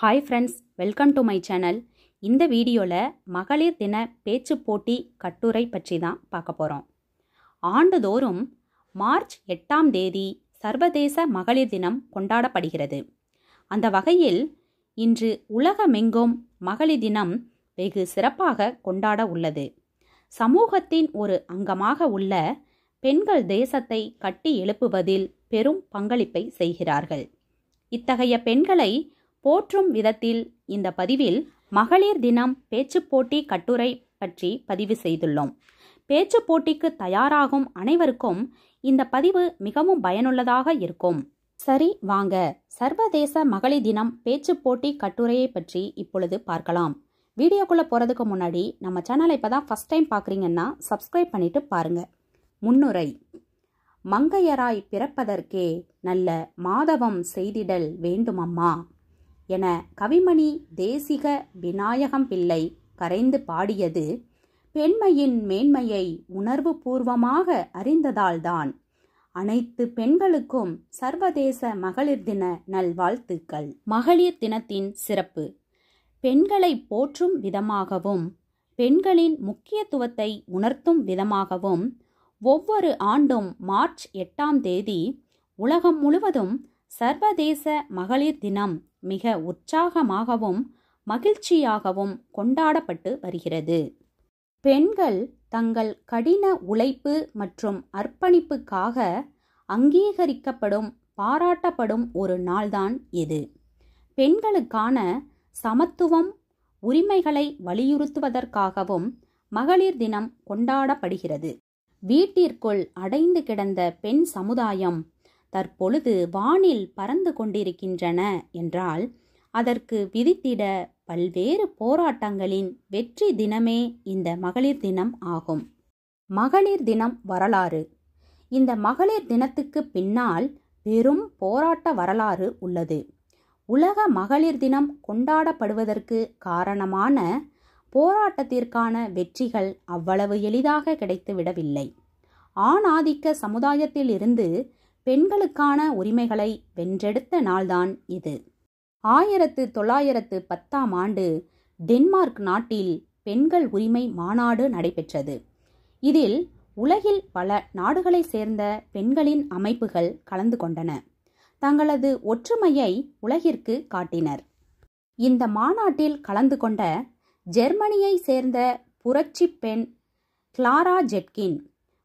Hi friends, welcome to my channel. இந்த வீடியோவில் மகளிர் தின பேச்சு போட்டி கட்டுரை பற்றி தான் பார்க்க போகிறோம். ஆண்டுதோறும் மார்ச் 8ஆம் தேதி சர்வதேச மகளிர் தினம் கொண்டாடப்படுகிறது. அந்த வகையில் இன்று உலகமெங்கும் மகளிர் தினம் வெகு சிறப்பாக கொண்டாட உள்ளது. சமூகத்தின் ஒரு அங்கமாக உள்ள பெண்கள் தேசத்தை கட்டி எழுப்புவதில் பெரும் பங்களிப்பை செய்கிறார்கள். இத்தகைய பெண்களை போற்றும் விதத்தில் இந்த பதிவில் மகளிர் தினம் பேச்சு போட்டி கட்டுரை பற்றி பதிவு செய்துள்ளோம். பேச்சு போட்டிக்கு தயாராகும் அனைவருக்கும் இந்த பதிவு மிகவும் பயனுள்ளதாக இருக்கும். சரி, வாங்க சர்வதேச மகளிர் தினம் பேச்சு போட்டி கட்டுரையை பற்றி இப்பொழுது பார்க்கலாம். வீடியோக்குள்ளே போகிறதுக்கு முன்னாடி நம்ம சேனலை இப்போ தான் ஃபஸ்ட் டைம் பார்க்குறீங்கன்னா சப்ஸ்கிரைப் பண்ணிட்டு பாருங்கள். முன்னுரை. மங்கையராய் பிறப்பதற்கே நல்ல மாதவம் செய்திடல் வேண்டுமம்மா என கவிமணி தேசிக விநாயகம் பிள்ளை கரைந்து பாடியது பெண்மையின் மேன்மையை உணர்வு பூர்வமாக அறிந்ததால்தான். அனைத்து பெண்களுக்கும் சர்வதேச மகளிர் தின நல்வாழ்த்துக்கள். மகளிர் தினத்தின் சிறப்பு. பெண்களை போற்றும் விதமாகவும் பெண்களின் முக்கியத்துவத்தை உணர்த்தும் விதமாகவும் ஒவ்வொரு ஆண்டும் மார்ச் 8ஆம் தேதி உலகம் முழுவதும் சர்வதேச மகளிர் தினம் மிக உற்சாகமாகவும் மகிழ்ச்சியாகவும் கொண்டாடப்பட்டு வருகிறது. பெண்கள் தங்கள் கடின உழைப்பு மற்றும் அர்ப்பணிப்புக்காக அங்கீகரிக்கப்படும் பாராட்டப்படும் ஒரு நாள்தான் இது. பெண்களுக்கான சமத்துவம் உரிமைகளை வலியுறுத்துவதற்காகவும் மகளிர் தினம் கொண்டாடப்படுகிறது. வீட்டிற்குள் அடைந்து கிடந்த பெண் சமுதாயம் தற்பொழுது வானில் பறந்து கொண்டிருக்கின்றன என்றால் அதற்கு விதித்திட பல்வேறு போராட்டங்களின் வெற்றி தினமே இந்த மகளிர் தினம் ஆகும். மகளிர் தினம் வரலாறு. இந்த மகளிர் தினத்துக்கு பின்னால் பெரும் போராட்ட வரலாறு உள்ளது. உலக மகளிர் தினம் கொண்டாடப்படுவதற்கு காரணமான போராட்டத்திற்கான வெற்றிகள் அவ்வளவு எளிதாக கிடைத்துவிடவில்லை. ஆணாதிக்க சமுதாயத்திலிருந்து பெண்களுக்கான உரிமைகளை வென்றெடுத்த நாள்தான் இது. 1910ஆம் ஆண்டு டென்மார்க் நாட்டில் பெண்கள் உரிமை மாநாடு நடைபெற்றது. இதில் உலகில் பல நாடுகளைச் சேர்ந்த பெண்களின் அமைப்புகள் கலந்து கொண்டன. தங்களது ஒற்றுமையை உலகிற்கு காட்டினர். இந்த மாநாட்டில் கலந்து கொண்ட ஜெர்மனியை சேர்ந்த புரட்சி பெண் கிளாரா ஜெட்கின்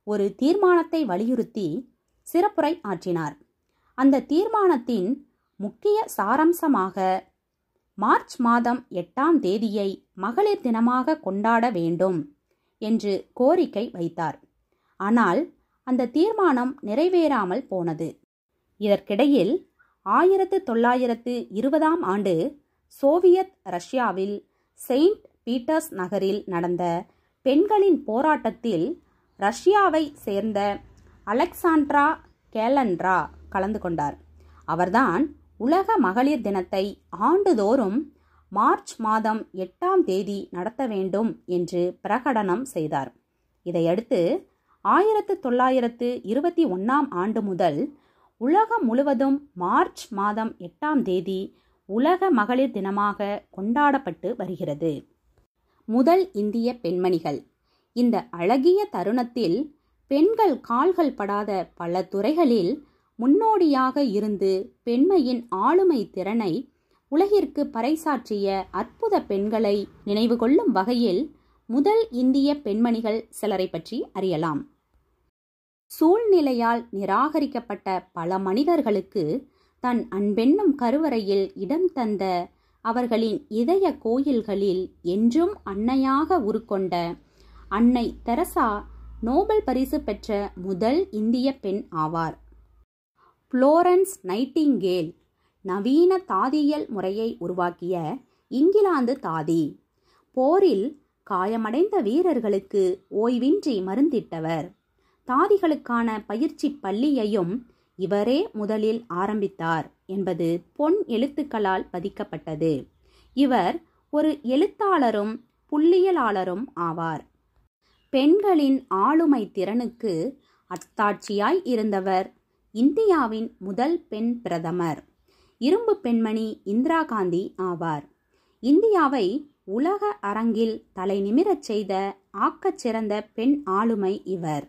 ஒரு தீர்மானத்தை வலியுறுத்தி சிறப்புரை ஆற்றினார். அந்த தீர்மானத்தின் முக்கிய சாராம்சமாக மார்ச் மாதம் 8ஆம் தேதியை மகளிர் தினமாக கொண்டாட வேண்டும் என்று கோரிக்கை வைத்தார். ஆனால் அந்த தீர்மானம் நிறைவேறாமல் போனது. இதற்கிடையில் 1920ஆம் ஆண்டு சோவியத் ரஷ்யாவில் செயின்ட் பீட்டர்ஸ் நகரில் நடந்த பெண்களின் போராட்டத்தில் ரஷ்யாவை சேர்ந்த அலெக்சாண்ட்ரா கேலண்ட்ரா கலந்து கொண்டார். அவர்தான் உலக மகளிர் தினத்தை ஆண்டுதோறும் மார்ச் மாதம் 8ஆம் தேதி நடத்த வேண்டும் என்று பிரகடனம் செய்தார். இதையடுத்து 1921ஆம் ஆண்டு முதல் உலகம் முழுவதும் மார்ச் மாதம் 8ஆம் தேதி உலக மகளிர் தினமாக கொண்டாடப்பட்டு வருகிறது. முதல் இந்திய பெண்மணிகள். இந்த அழகிய தருணத்தில் பெண்கள் கால்கள் படாத பல துறைகளில் முன்னோடியாக இருந்து பெண்மையின் ஆளுமை திறனை உலகிற்கு பறைசாற்றிய அற்புத பெண்களை நினைவு கொள்ளும் வகையில் முதல் இந்திய பெண்மணிகள் சிலரை பற்றி அறியலாம். சூழ்நிலையால் நிராகரிக்கப்பட்ட பல மனிதர்களுக்கு தன் அன்பென்னும் கருவறையில் இடம் தந்த அவர்களின் இதய கோயில்களில் என்றும் அன்னையாக உருக்கொண்ட அன்னை தெரசா நோபல் பரிசு பெற்ற முதல் இந்திய பெண் ஆவார். புளோரன்ஸ் நைட்டிங்கேல் நவீன தாதியல் முறையை உருவாக்கிய இங்கிலாந்து தாதி. போரில் காயமடைந்த வீரர்களுக்கு ஓய்வின்றி மருந்திட்டவர். தாதிகளுக்கான பயிற்சி பள்ளியையும் இவரே முதலில் ஆரம்பித்தார் என்பது பொன் எழுத்துக்களால் பதிக்கப்பட்டது. இவர் ஒரு எழுத்தாளரும் புள்ளியியலாளரும் ஆவார். பெண்களின் ஆளுமை திறனுக்கு அத்தாட்சியாய் இருந்தவர் இந்தியாவின் முதல் பெண் பிரதமர். இரும்பு பெண்மணி இந்திரா காந்தி ஆவார். இந்தியாவை உலக அரங்கில் தலை நிமிரச் செய்த ஆக்கச் சிறந்த பெண் ஆளுமை இவர்.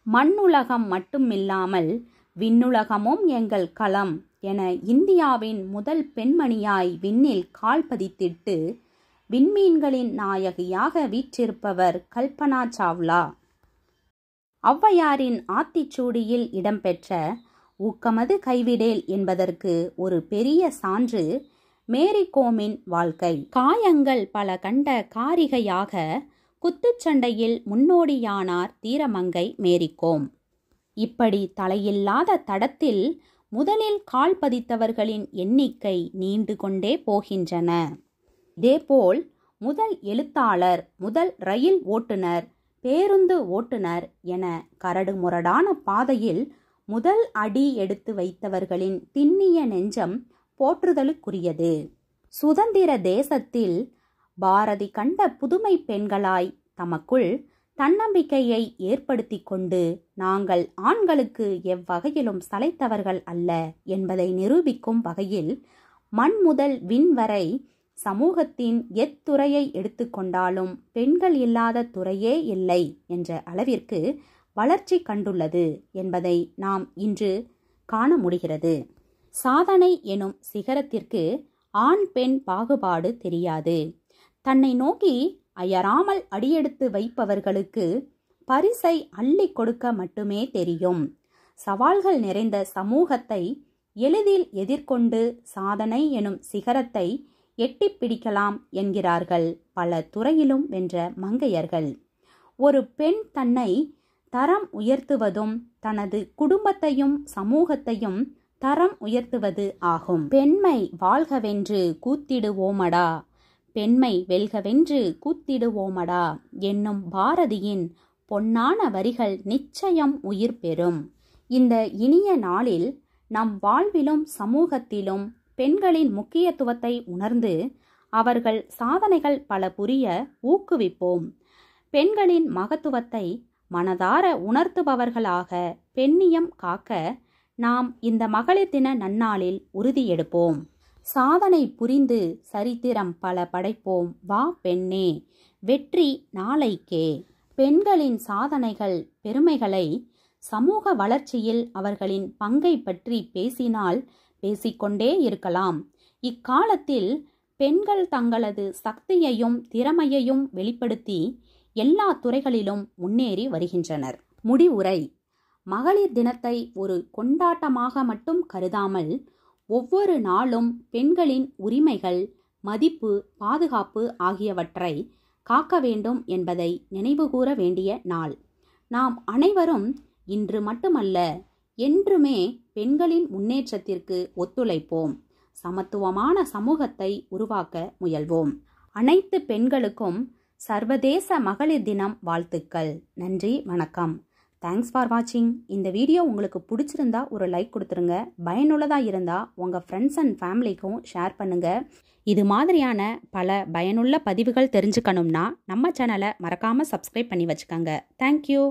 மண்ணுலகம் மட்டுமில்லாமல் விண்ணுலகமும் எங்கள் களம் என இந்தியாவின் முதல் பெண்மணியாய் விண்ணில் கால் பதித்திட்டு விண்மீன்களின் நாயகியாக வீற்றிருப்பவர் கல்பனா சாவ்லா. ஔவையாரின் ஆத்திச்சூடியில் இடம்பெற்ற ஊக்கமது கைவிடேல் என்பதற்கு ஒரு பெரிய சான்று மேரி கோமின் வாழ்க்கை. காயங்கள் பல கண்ட காரிகையாக குத்துச்சண்டையில் முன்னோடியானார் தீரமங்கை மேரி கோம். இப்படி தலையில்லாத தடத்தில் முதலில் கால் பதித்தவர்களின் எண்ணிக்கை நீண்டு கொண்டே போகின்றன. இதேபோல் முதல் எழுத்தாளர், முதல் ரயில் ஓட்டுநர், பேருந்து ஓட்டுநர் என கரடு முரடான பாதையில் முதல் அடி எடுத்து வைத்தவர்களின் திண்ணிய நெஞ்சம் போற்றுதலுக்குரியது. சுதந்திர தேசத்தில் பாரதி கண்ட புதுமை பெண்களாய் தமக்குள் தன்னம்பிக்கையை ஏற்படுத்தி கொண்டு நாங்கள் ஆண்களுக்கு எவ்வகையிலும் சளைத்தவர்கள் அல்ல என்பதை நிரூபிக்கும் வகையில் மண் முதல் விண் வரை சமூகத்தின் எத்துறையை எடுத்துக்கொண்டாலும் பெண்கள் இல்லாத துறையே இல்லை என்ற அளவிற்கு வளர்ச்சி கண்டுள்ளது என்பதை நாம் இன்று காண முடிகிறது. சாதனை எனும் சிகரத்திற்கு ஆண் பெண் பாகுபாடு தெரியாது. தன்னை நோக்கி அயராமல் அடியெடுத்து வைப்பவர்களுக்கு பரிசை அள்ளி கொடுக்க மட்டுமே தெரியும். சவால்கள் நிறைந்த சமூகத்தை எளிதில் எதிர்கொண்டு சாதனை எனும் சிகரத்தை எட்டி பிடிக்கலாம் என்கிறார்கள் பல துறையிலும் வென்ற மங்கையர்கள். ஒரு பெண் தன்னை தரம் உயர்த்துவதும் தனது குடும்பத்தையும் சமூகத்தையும் தரம் உயர்த்துவது ஆகும். பெண்மை வாழ்கவென்று கூத்திடுவோமடா, பெண்மை வெல்கவென்று கூத்திடுவோமடா என்னும் பாரதியின் பொன்னான வரிகள் நிச்சயம் உயிர் பெறும். இந்த இனிய நாளில் நம் வாழ்விலும் சமூகத்திலும் பெண்களின் முக்கியத்துவத்தை உணர்ந்து அவர்கள் சாதனைகள் பல புரிய ஊக்குவிப்போம். பெண்களின் மகத்துவத்தை மனதார உணர்த்துபவர்களாக பெண்ணியம் காக்க நாம் இந்த மகளிர் தின நன்னாளில் உறுதியெடுப்போம். சாதனை புரிந்து சரித்திரம் பல படைப்போம். வா பெண்ணே, வெற்றி நாளைக்கே. பெண்களின் சாதனைகள் பெருமைகளை, சமூக வளர்ச்சியில் அவர்களின் பங்கை பற்றி பேசினால் பேசிக்கொண்டே இருக்கலாம். இக்காலத்தில் பெண்கள் தங்களது சக்தியையும் திறமையையும் வெளிப்படுத்தி எல்லா துறைகளிலும் முன்னேறி வருகின்றனர். முடிவுரை: மகளிர் தினத்தை ஒரு கொண்டாட்டமாக மட்டும் கருதாமல் ஒவ்வொரு நாளும் பெண்களின் உரிமைகள், மதிப்பு, பாதுகாப்பு ஆகியவற்றை காக்க வேண்டும் என்பதை நினைவுகூர வேண்டிய நாள். நாம் அனைவரும் இன்று மட்டுமல்ல என்றுமே பெண்களின் முன்னேற்றத்திற்கு ஒத்துழைப்போம். சமத்துவமான சமூகத்தை உருவாக்க முயல்வோம். அனைத்து பெண்களுக்கும் சர்வதேச மகளிர் தினம் வாழ்த்துக்கள். நன்றி, வணக்கம். தேங்க்ஸ் ஃபார் வாட்சிங். இந்த வீடியோ உங்களுக்கு பிடிச்சிருந்தா ஒரு லைக் கொடுத்துருங்க. பயனுள்ளதாக இருந்தால் உங்கள் ஃப்ரெண்ட்ஸ் அண்ட் ஃபேமிலிக்கும் ஷேர் பண்ணுங்கள். இது மாதிரியான பல பயனுள்ள பதிவுகள் தெரிஞ்சுக்கணும்னா நம்ம சேனலை மறக்காமல் சப்ஸ்கிரைப் பண்ணி வச்சுக்கோங்க. தேங்க்யூ.